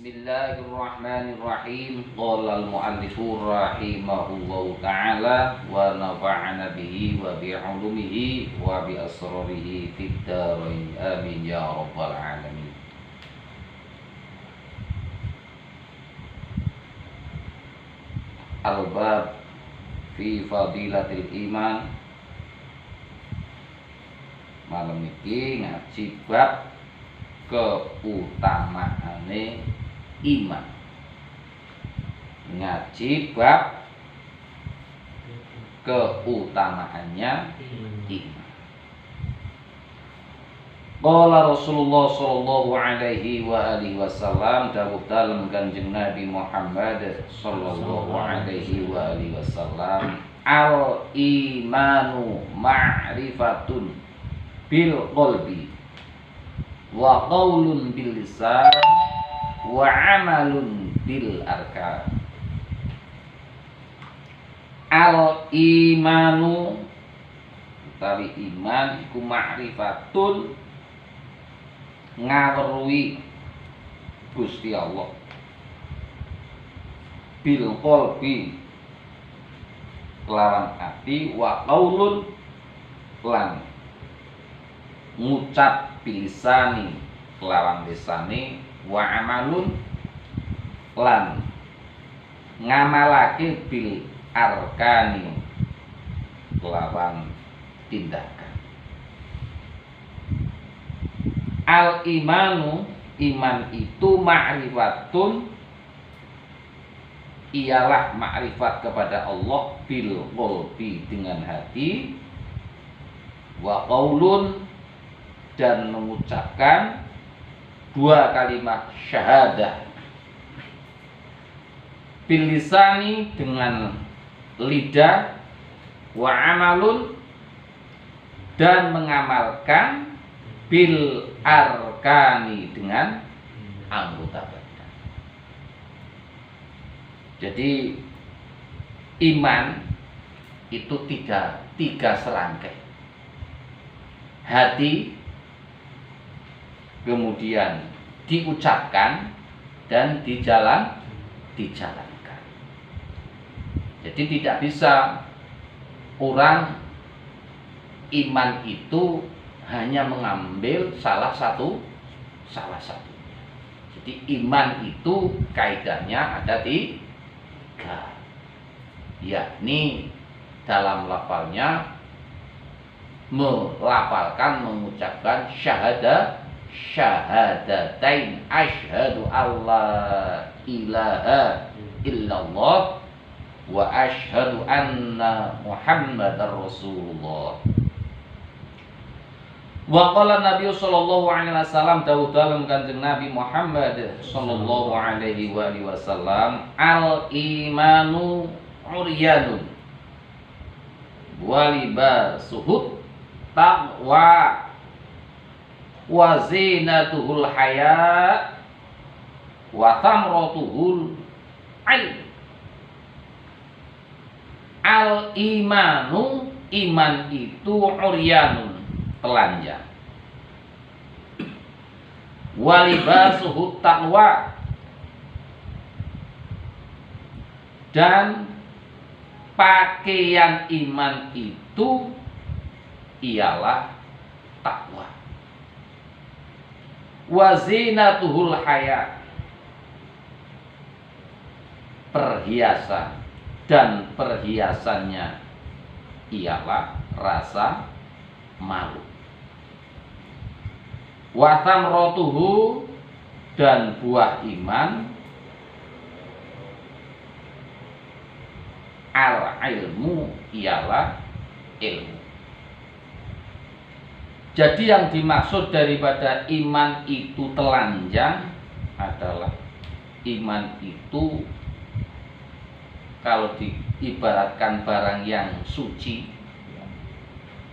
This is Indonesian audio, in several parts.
Bismillahirrahmanirrahim. Qala al-mu'allifu rahimahullahu ta'ala wa nafa'ana bihi wa bi'ulumihi wa bi asrarihi fid dharain. Amin ya rabbal alamin. Al-bab fi fadilatil iman. Malam iki ngaji bab keutamaane iman. Ngaji bab keutamaannya iman. Qala Rasulullah sallallahu alaihi wa alihi wasallam, dawuh dalam Kanjeng Nabi Muhammad sallallahu alaihi wa alihi wasallam, al imanu ma'rifatun bil qalbi wa qaulun bil lisan wa amalun bil arkan. Al imanu utawi iman iku ma'rifatun, ngaweruhi Gusti Allah, bil qalbi kelawan ati, wa qaulun lan ngucap bilisani kelawan lisane, wa amalun lan ngamalake bil arkani kelawan tindakan. Al imanu, iman itu ma'rifatun, ialah ma'rifat kepada Allah, bil qalbi dengan hati, wa qaulun dan mengucapkan dua kalimat syahadah, bil lisani dengan lidah, wa amalun dan mengamalkan bil arkani dengan anggota badan. Jadi iman itu tiga serangkai. Hati, kemudian diucapkan dan dijalankan. Jadi tidak bisa orang iman itu hanya mengambil salah satunya. Jadi iman itu kaidahnya ada tiga, yakni dalam lafalnya melafalkan, mengucapkan syahadatain, asyhadu alla ilaha illallah wa asyhadu anna muhammadar rasulullah. Wa qala Nabi sallallahu alaihi wasallam, dawuh dalam Kanjeng Nabi Muhammad sallallahu alaihi wasallam, al imanu uryanun wa libasuhu taqwa wa zinatuhul haya wa thamratuhul ilm. Al imanu, iman itu uryanun, telanjang, wa libasuhu taqwa dan pakaian iman itu ialah takwa, wa zinatuhul haya, perhiasan dan perhiasannya ialah rasa malu, wa thamratuhu dan buah iman al ilmu ialah ilmu. Jadi yang dimaksud daripada iman itu telanjang adalah iman itu kalau diibaratkan barang yang suci,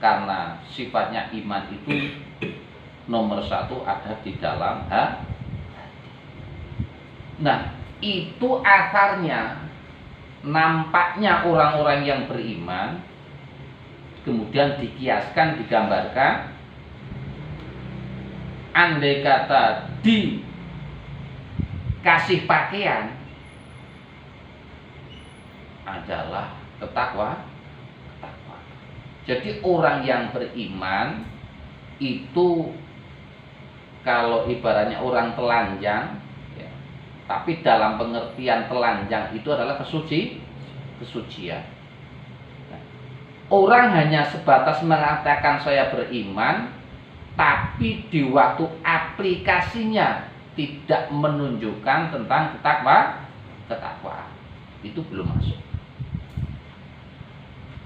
karena sifatnya iman itu nomor satu ada di dalam hati. Nah, itu asarnya, nampaknya orang-orang yang beriman, kemudian dikiaskan, digambarkan, andai kata kasih pakaian adalah ketakwa. Jadi orang yang beriman itu kalau ibaratnya orang telanjang, ya, tapi dalam pengertian telanjang itu adalah kesucian. Nah, orang hanya sebatas mengatakan saya beriman, tapi di waktu aplikasinya tidak menunjukkan tentang ketakwaan, itu belum masuk.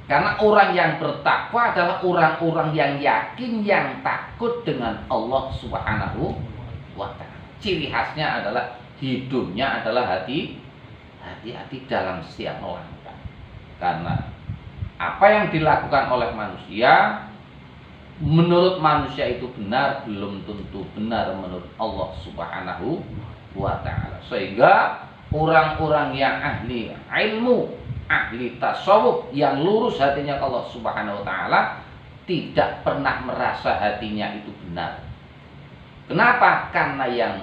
Karena orang yang bertakwa adalah orang-orang yang yakin, yang takut dengan Allah Subhanahu wa ta'ala. Ciri khasnya adalah hidupnya adalah hati-hati dalam setiap melangkah. Karena apa yang dilakukan oleh manusia, menurut manusia itu benar, belum tentu benar menurut Allah Subhanahu wa ta'ala. Sehingga orang-orang yang ahli ilmu, ahli tasawuf, yang lurus hatinya ke Allah Subhanahu wa ta'ala, tidak pernah merasa hatinya itu benar. Kenapa? Karena yang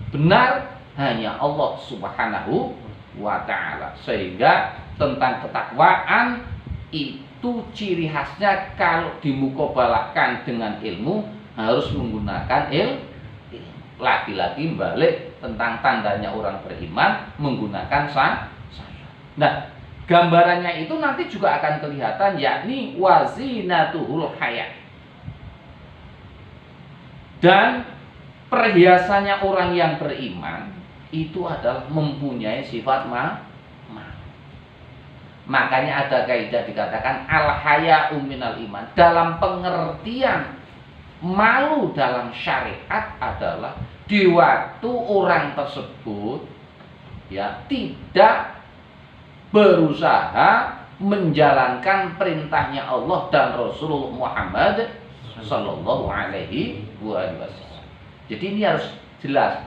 benar hanya Allah Subhanahu wa ta'ala. Sehingga tentang ketakwaan itu ciri khasnya kalau dimukobalakan dengan ilmu harus menggunakan ilmu. Lagi-lagi balik tentang tandanya orang beriman menggunakan salat. Nah, gambarannya itu nanti juga akan kelihatan, yakni wazinatuhul haya. Dan perhiasannya orang yang beriman itu adalah mempunyai sifat malu. Makanya ada kaidah dikatakan al-haya'u minal iman. Dalam pengertian malu dalam syariat adalah di waktu orang tersebut ya tidak berusaha menjalankan perintahnya Allah dan Rasulullah Muhammad Sallallahu Alaihi Wasallam. Jadi ini harus jelas.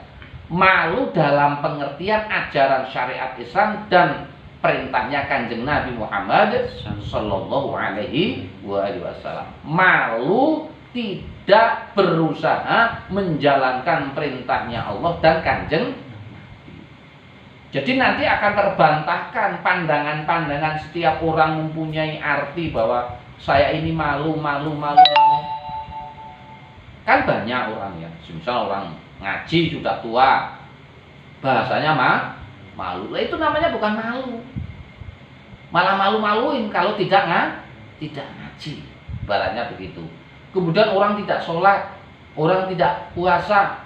Malu dalam pengertian ajaran syariat Islam dan perintahnya Kanjeng Nabi Muhammad Sallallahu Alaihi Wasallam. Malu tidak berusaha menjalankan perintahnya Allah dan Kanjeng. Jadi nanti akan terbantahkan pandangan-pandangan setiap orang mempunyai arti bahwa saya ini malu. Kan banyak orang ya, misal orang ngaji sudah tua, bahasanya malu. Itu namanya bukan malu, malah malu-maluin kalau tidak ngaji, ibaratnya begitu. Kemudian orang tidak sholat, orang tidak puasa,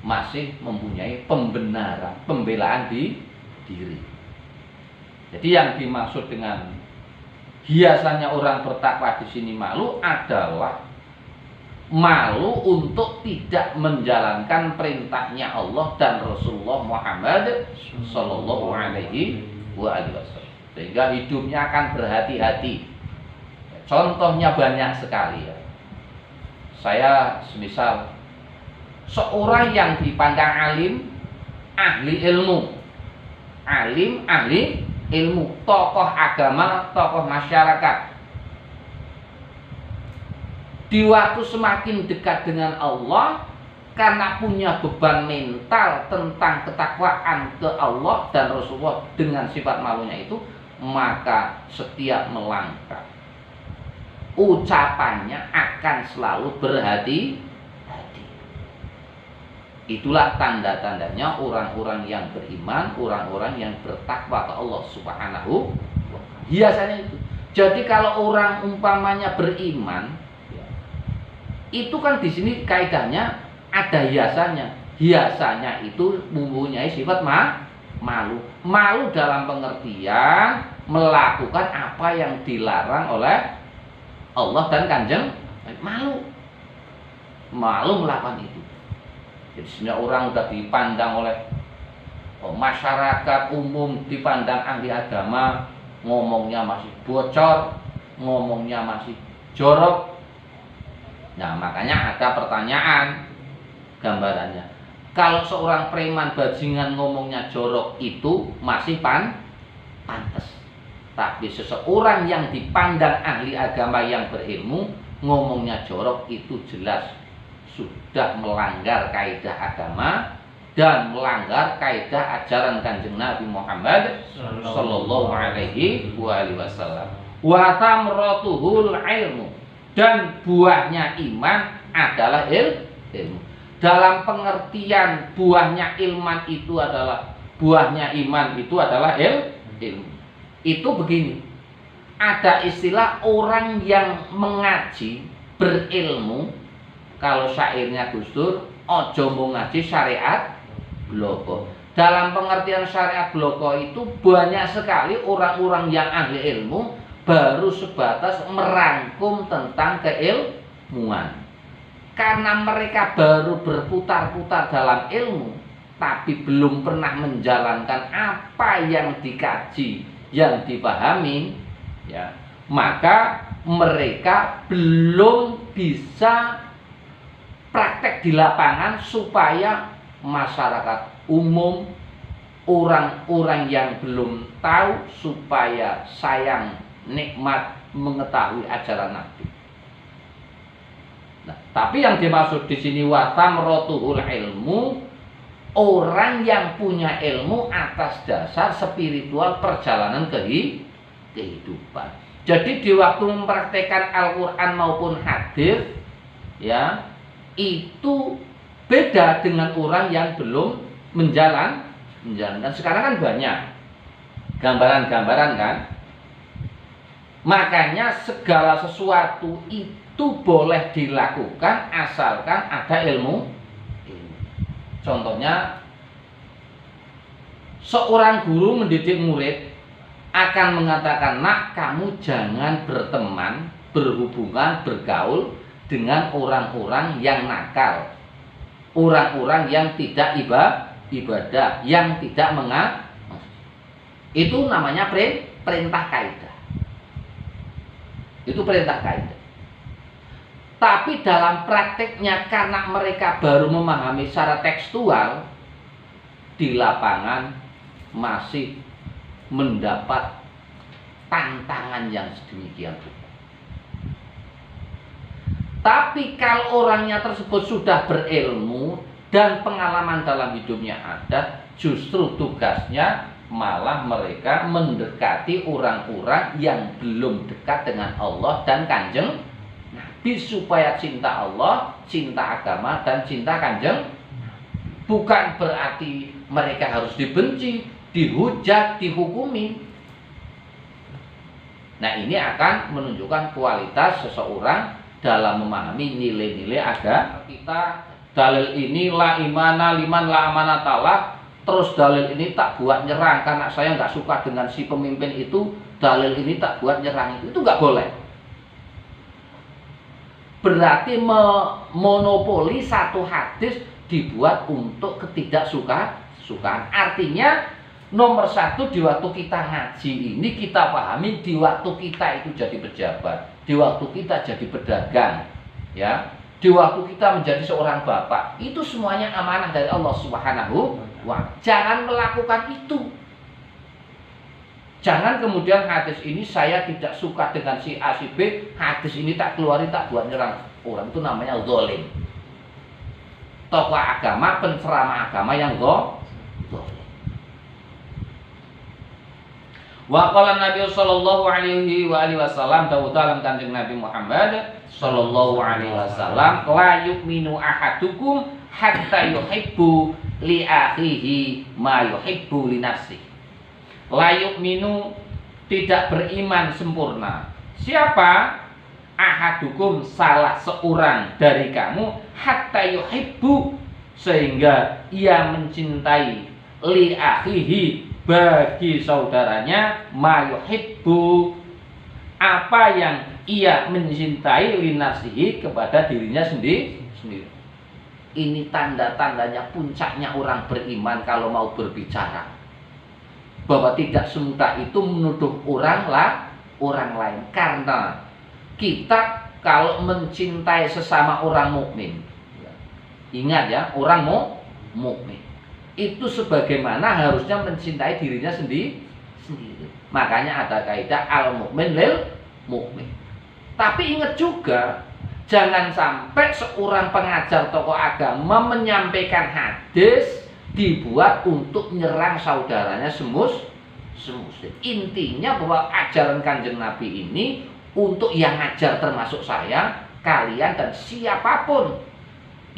masih mempunyai pembelaan di diri. Jadi yang dimaksud dengan hiasannya orang bertakwa di sini malu adalah malu untuk tidak menjalankan perintahnya Allah dan Rasulullah Muhammad Sallallahu Alaihi Wasallam. Sehingga hidupnya akan berhati-hati. Contohnya banyak sekali ya. Saya semisal seorang yang dipandang alim, ahli ilmu, tokoh agama, tokoh masyarakat. Di waktu semakin dekat dengan Allah, karena punya beban mental tentang ketakwaan ke Allah dan Rasulullah dengan sifat malunya itu, maka setiap melangkah, ucapannya akan selalu berhati-hati. Itulah tanda-tandanya orang-orang yang beriman, orang-orang yang bertakwa ke Allah Subhanahu wa ta'ala. Hiasannya itu. Jadi kalau orang umpamanya beriman, itu kan di sini kaidahnya ada hiasannya. Hiasannya itu mempunyai sifat malu. Malu dalam pengertian melakukan apa yang dilarang oleh Allah dan Kanjeng. Malu melakukan itu. Jadi sebenarnya orang sudah dipandang oleh masyarakat umum, dipandang ahli agama, ngomongnya masih bocor, ngomongnya masih jorok. Nah, makanya ada pertanyaan gambarannya. Kalau seorang preman bajingan ngomongnya jorok itu masih pantas. Tapi seseorang yang dipandang ahli agama yang berilmu ngomongnya jorok itu jelas sudah melanggar kaidah agama dan melanggar kaidah ajaran Kanjeng Nabi Muhammad sallallahu alaihi wasallam. Wa thamratuhul ilmu, dan buahnya iman adalah ilmu. Dalam pengertian buahnya iman itu adalah ilmu. Itu begini. Ada istilah orang yang mengaji berilmu. Kalau syairnya Gus Dur, ojo mau ngaji syariat bloko. Dalam pengertian syariat bloko itu banyak sekali orang-orang yang ahli ilmu baru sebatas merangkum tentang keilmuan. Karena mereka baru berputar-putar dalam ilmu, tapi belum pernah menjalankan apa yang dikaji, yang dipahami, ya, maka mereka belum bisa praktek di lapangan supaya masyarakat umum, orang-orang yang belum tahu, supaya sayang nikmat mengetahui ajaran Nabi. Nah, tapi yang dimaksud di sini wa thamratuhul ilmu, orang yang punya ilmu atas dasar spiritual perjalanan kehidupan. Jadi di waktu mempraktekkan Al-Qur'an maupun hadis, ya, itu beda dengan orang yang belum menjalankan. Sekarang kan banyak gambaran-gambaran kan. Makanya segala sesuatu itu boleh dilakukan asalkan ada ilmu. Contohnya, seorang guru mendidik murid akan mengatakan, nak, kamu jangan berteman, berhubungan, bergaul dengan orang-orang yang nakal, orang-orang yang tidak ibadah, yang tidak mengaji. Itu namanya perintah kaidah. Itu perintah kaidah. Tapi dalam prakteknya, karena mereka baru memahami secara tekstual, di lapangan masih mendapat tantangan yang sedemikian rupa. Tapi kalau orangnya tersebut sudah berilmu dan pengalaman dalam hidupnya ada, justru tugasnya malah mereka mendekati orang-orang yang belum dekat dengan Allah dan Kanjeng Nabi, supaya cinta Allah, cinta agama, dan cinta Kanjeng. Bukan berarti mereka harus dibenci, dihujat, dihukumi. Nah, ini akan menunjukkan kualitas seseorang dalam memahami nilai-nilai agama kita. Dalil ini la imana liman la amanatalah, terus dalil ini tak buat nyerang karena saya nggak suka dengan si pemimpin itu, dalil ini tak buat nyerang, itu nggak boleh. Berarti memonopoli satu hadis dibuat untuk ketidaksukaan. Artinya nomor satu, di waktu kita ngaji ini kita pahami, di waktu kita itu jadi pejabat, di waktu kita jadi pedagang, ya, di waktu kita menjadi seorang bapak, itu semuanya amanah dari Allah Subhanahu wa Ta'ala. Jangan melakukan itu. Jangan kemudian hadis ini saya tidak suka dengan si A si B, hadis ini tak keluarin, tak buat nyerang. Orang itu namanya zalim. Tokoh agama, penceramah agama yang zalim. Wa qala Nabi sallallahu alaihi wasallam, dalam Kanjeng Nabi Muhammad sallallahu alaihi wasallam, la yu'minu ahadukum hatta yuhibbu li akhihi ma yuhibbu li nafsihi. La yu'minu, tidak beriman sempurna. Siapa? Ahadukum, salah seorang dari kamu, hatta yuhibbu, sehingga ia mencintai, li akhihi, bagi saudaranya, ma yuhibbu, apa yang ia mencintai, li nafsihi, kepada dirinya sendiri. Ini tanda-tandanya puncaknya orang beriman kalau mau berbicara, bahwa tidak semudah itu menuduh orang lain. Karena kita kalau mencintai sesama orang mukmin, ingat ya, orang mukmin itu sebagaimana harusnya mencintai dirinya sendiri. Makanya ada kaidah al mukmin lil mukmin. Tapi ingat juga, jangan sampai seorang pengajar tokoh agama menyampaikan hadis dibuat untuk nyerang saudaranya semuslim. Intinya bahwa ajaran Kanjeng Nabi ini untuk yang ngajar termasuk saya, kalian dan siapapun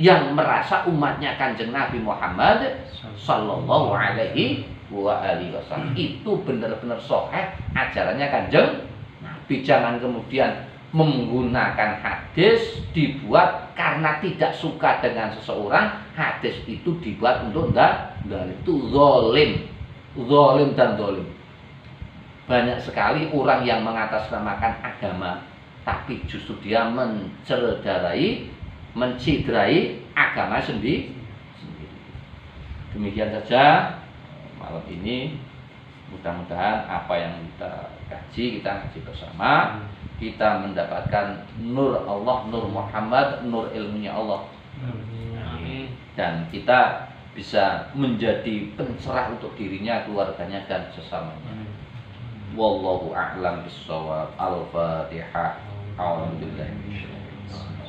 yang merasa umatnya Kanjeng Nabi Muhammad Sallallahu Alaihi Wasallam itu benar-benar sahih ajarannya Kanjeng Nabi. Jangan kemudian menggunakan hadis dibuat karena tidak suka dengan seseorang. Hadis itu dibuat untuk itu zalim dan zalim. Banyak sekali orang yang mengatasnamakan agama tapi justru dia mencidrai agama sendiri. Demikian saja malam ini. Mudah-mudahan apa yang kita kaji bersama, kita mendapatkan nur Allah, nur Muhammad, nur ilmunya Allah. Dan kita bisa menjadi pencerah untuk dirinya, keluarganya dan sesamanya. Wallahu a'lam bissawab. Al-Fatihah. A'udzubillahi minasyaitonir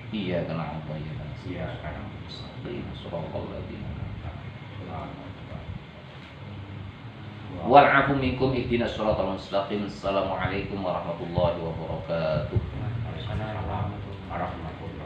iyyaka na'budu wa iyyaka nasta'in. Shiratal ladzina wal 'afu minkum ihdinas shiratal mustaqim. Assalamualaikum warahmatullahi wabarakatuh. Waalaikumsalam warahmatullahi wabarakatuh.